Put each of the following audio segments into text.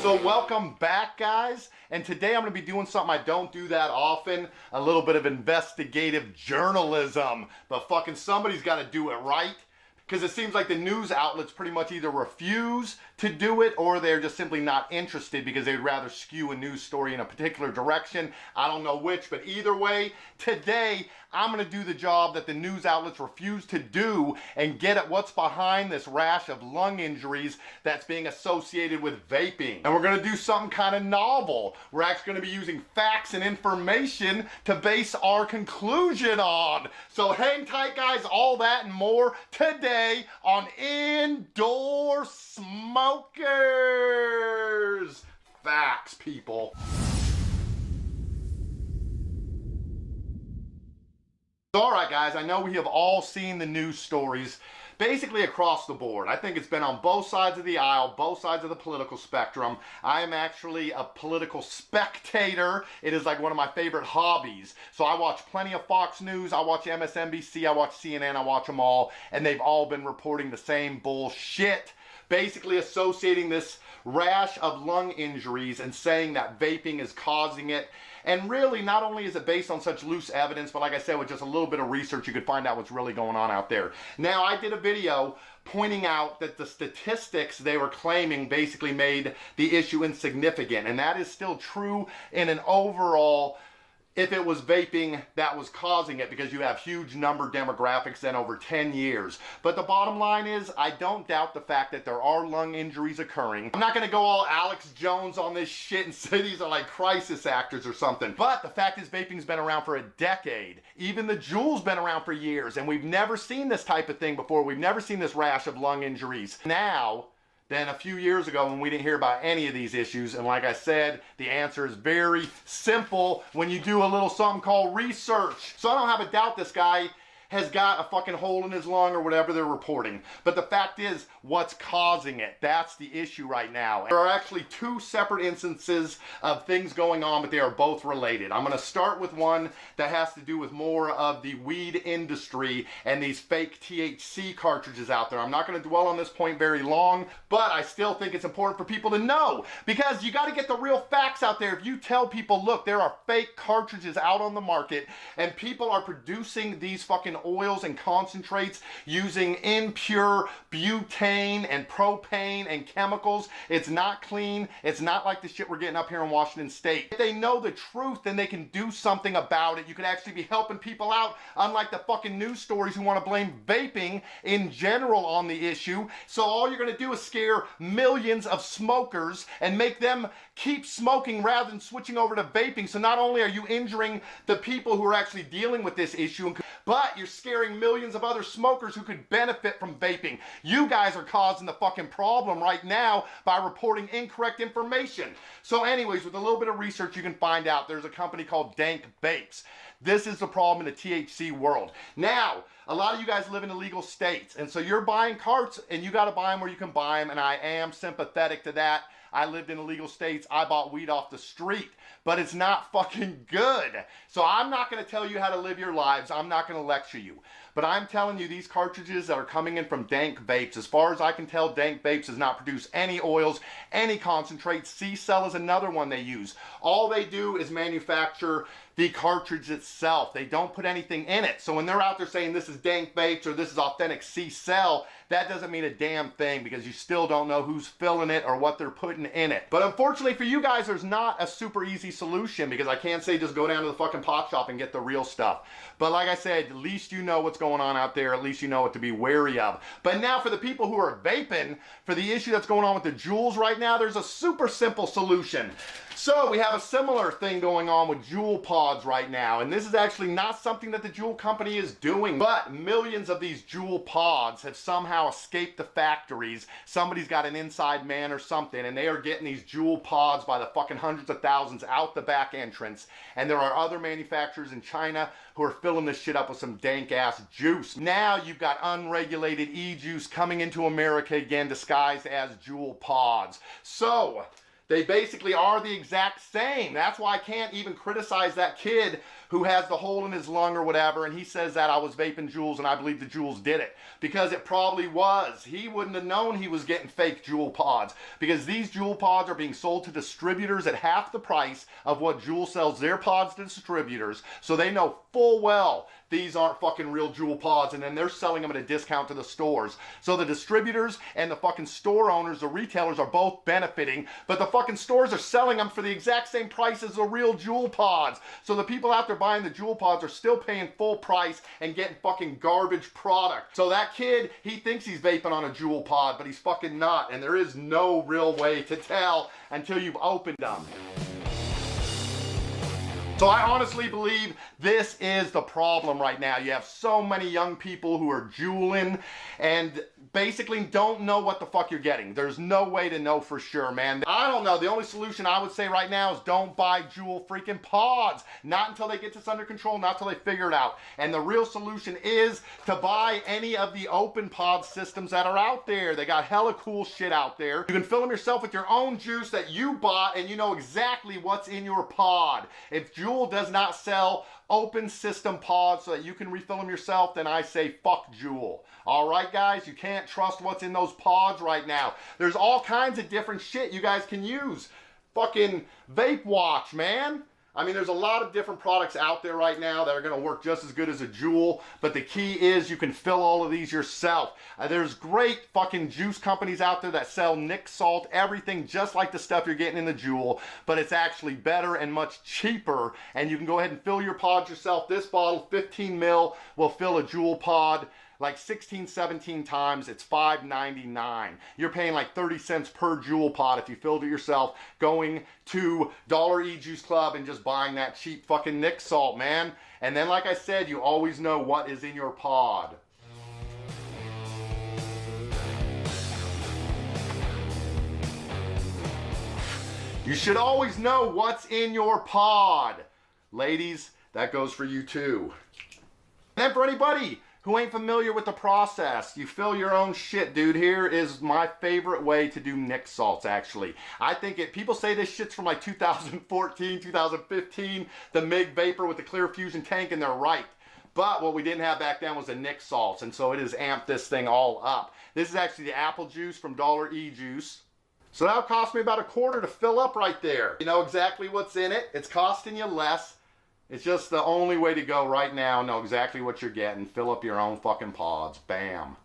So welcome back, guys, and today I'm going to be doing something I don't do that often, a little bit of investigative journalism, but fucking somebody's got to do it, right? Because it seems like the news outlets pretty much either refuse to do it or they're just simply not interested because they'd rather skew a news story in a particular direction. I don't know which, but either way, today I'm going to do the job that the news outlets refuse to do and get at what's behind this rash of lung injuries that's being associated with vaping. And we're going to do something kind of novel. We're actually going to be using facts and information to base our conclusion on. So hang tight, guys, all that and more today on IndoorSmokers. Facts, people. Alright guys, I know we have all seen the news stories basically across the board. I think it's been on both sides of the aisle, both sides of the political spectrum. I am actually a political spectator. It is like one of my favorite hobbies. So I watch plenty of Fox News, I watch MSNBC, I watch CNN, I watch them all, and they've all been reporting the same bullshit, basically associating this rash of lung injuries and saying that vaping is causing it. And really, not only is it based on such loose evidence, but like I said, with just a little bit of research, you could find out what's really going on out there. Now, I did a video pointing out that the statistics they were claiming basically made the issue insignificant. And that is still true in an overall, if it was vaping that was causing it, because you have huge number demographics in over 10 years. But the bottom line is, I don't doubt the fact that there are lung injuries occurring. I'm not going to go all Alex Jones on this shit and say these are like crisis actors or something. But the fact is, vaping's been around for a decade. Even the Juul's been around for years, and we've never seen this type of thing before. We've never seen this rash of lung injuries. Now, than a few years ago when we didn't hear about any of these issues. And like I said, the answer is very simple when you do a little something called research. So I don't have a doubt this guy has got a fucking hole in his lung or whatever they're reporting. But the fact is, what's causing it? That's the issue right now. There are actually two separate instances of things going on, but they are both related. I'm gonna start with one that has to do with more of the weed industry and these fake THC cartridges out there. I'm not gonna dwell on this point very long, but I still think it's important for people to know, because you gotta get the real facts out there. If you tell people, look, there are fake cartridges out on the market and people are producing these fucking oils and concentrates using impure butane and propane and chemicals. It's not clean. It's not like the shit we're getting up here in Washington State. If they know the truth, then they can do something about it. You could actually be helping people out, unlike the fucking news stories who want to blame vaping in general on the issue. So all you're going to do is scare millions of smokers and make them keep smoking rather than switching over to vaping. So not only are you injuring the people who are actually dealing with this issue, but you're scaring millions of other smokers who could benefit from vaping. You guys are causing the fucking problem right now by reporting incorrect information. So anyways, with a little bit of research, you can find out there's a company called Dank Vapes. This is the problem in the THC world. Now, a lot of you guys live in illegal states, and so you're buying carts, and you got to buy them where you can buy them, and I am sympathetic to that. I lived in illegal states. I bought weed off the street, but it's not fucking good. So I'm not going to tell you how to live your lives. I'm not going to lecture you. But I'm telling you, these cartridges that are coming in from Dank Vapes, as far as I can tell, Dank Vapes does not produce any oils, any concentrates. C-Cell is another one they use. All they do is manufacture the cartridge itself. They don't put anything in it. So when they're out there saying this is Dank Vapes or this is authentic C-Cell, that doesn't mean a damn thing, because you still don't know who's filling it or what they're putting in it. But unfortunately for you guys, there's not a super easy solution, because I can't say just go down to the fucking pot shop and get the real stuff. But like I said, at least you know what's going on out there. At least you know what to be wary of. But now for the people who are vaping, for the issue that's going on with the Juuls right now, there's a super simple solution. So we have a similar thing going on with Juul pods right now, and this is actually not something that the Juul company is doing, but millions of these Juul pods have somehow escaped the factories. Somebody's got an inside man or something, and they are getting these Juul pods by the fucking hundreds of thousands out the back entrance. And there are other manufacturers in China who are filling this shit up with some dank ass juice. Now you've got unregulated e-juice coming into America again, disguised as Juul pods. So They basically are the exact same. That's why I can't even criticize that kid who has the hole in his lung or whatever, and he says that I was vaping Juuls and I believe the Juuls did it. Because it probably was. He wouldn't have known he was getting fake Juul pods. Because these Juul pods are being sold to distributors at half the price of what Juul sells their pods to distributors. So they know full well these aren't fucking real Juul pods, and then they're selling them at a discount to the stores. So the distributors and the fucking store owners, the retailers, are both benefiting, but the fucking stores are selling them for the exact same price as the real Juul pods. So the people out there buying the Juul pods are still paying full price and getting fucking garbage product. So that kid, he thinks he's vaping on a Juul pod, but he's fucking not, and there is no real way to tell until you've opened them. So I honestly believe this is the problem right now. You have so many young people who are Juuling and basically don't know what the fuck you're getting. There's no way to know for sure, man. I don't know. The only solution I would say right now is don't buy Juul freaking pods. Not until they get this under control, not until they figure it out. And the real solution is to buy any of the open pod systems that are out there. They got hella cool shit out there. You can fill them yourself with your own juice that you bought, and you know exactly what's in your pod. If Juul does not sell open system pods so that you can refill them yourself, then I say fuck Juul. Alright guys, you can't trust what's in those pods right now. There's all kinds of different shit you guys can use. Fucking Vape Watch, man. I mean, there's a lot of different products out there right now that are going to work just as good as a Juul, but the key is you can fill all of these yourself. There's great fucking juice companies out there that sell Nick Salt, everything just like the stuff you're getting in the Juul, but it's actually better and much cheaper, and you can go ahead and fill your pods yourself. This bottle, 15 mil, will fill a Juul pod like 16, 17 times. It's $5.99. You're paying like 30 cents per Juul pod if you filled it yourself, going to Dollar E-Juice Club and just buying that cheap fucking Nick Salt, man. And then, like I said, you always know what is in your pod. You should always know what's in your pod. Ladies, that goes for you too. And then for anybody who ain't familiar with the process, you fill your own shit, dude. Here is my favorite way to do Nick Salts, actually. I think people say this shit's from like 2014, 2015, the MIG Vapor with the clear fusion tank, and they're right. But what we didn't have back then was the Nick Salts, and so it has amped this thing all up. This is actually the apple juice from Dollar E-Juice. So that'll cost me about $1 to fill up right there. You know exactly what's in it. It's costing you less. It's just the only way to go right now. Know exactly what you're getting. Fill up your own fucking pods. Bam.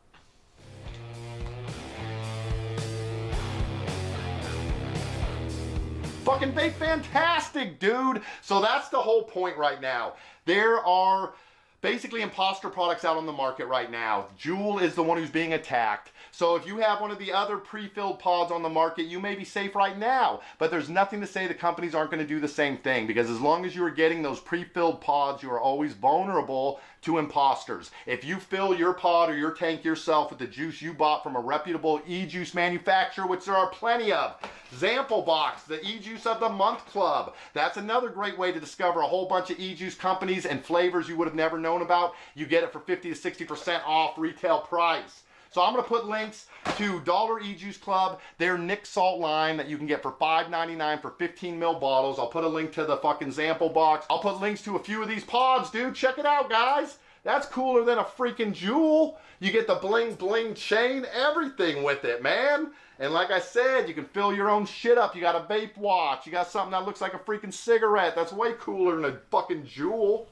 Fucking vape fantastic, dude. So that's the whole point right now. There are basically imposter products out on the market right now. Juul is the one who's being attacked. So if you have one of the other pre-filled pods on the market, you may be safe right now. But there's nothing to say the companies aren't going to do the same thing, because as long as you are getting those pre-filled pods, you are always vulnerable to imposters. If you fill your pod or your tank yourself with the juice you bought from a reputable e-juice manufacturer, which there are plenty of, Zample Box, the e-juice of the month club, that's another great way to discover a whole bunch of e-juice companies and flavors you would have never known about. You get it for 50 to 60% off retail price. So I'm going to put links to Dollar E-Juice Club, their Nick Salt line that you can get for $5.99 for 15 ml bottles. I'll put a link to the fucking Zample Box. I'll put links to a few of these pods, dude. Check it out, guys. That's cooler than a freaking Juul. You get the bling bling chain, everything with it, man. And like I said, you can fill your own shit up. You got a vape watch. You got something that looks like a freaking cigarette. That's way cooler than a fucking Juul.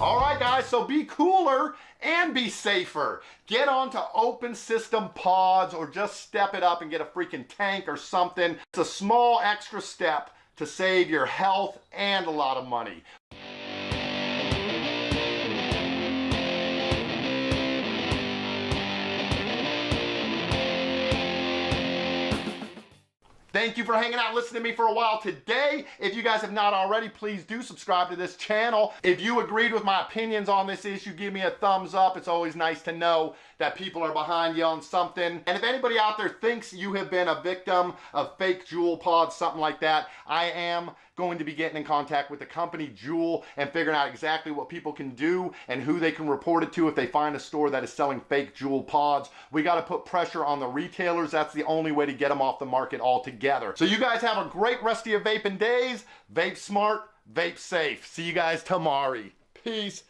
Alright guys, so be cooler and be safer. Get onto open system pods or just step it up and get a freaking tank or something. It's a small extra step to save your health and a lot of money. Thank you for hanging out and listening to me for a while today. If you guys have not already, please do subscribe to this channel. If you agreed with my opinions on this issue, give me a thumbs up. It's always nice to know that people are behind you on something. And if anybody out there thinks you have been a victim of fake Juul pods, something like that, I am going to be getting in contact with the company Juul and figuring out exactly what people can do and who they can report it to if they find a store that is selling fake Juul pods. We got to put pressure on the retailers. That's the only way to get them off the market altogether. So you guys have a great rest of your vaping days. Vape smart, vape safe. See you guys tomorrow. Peace.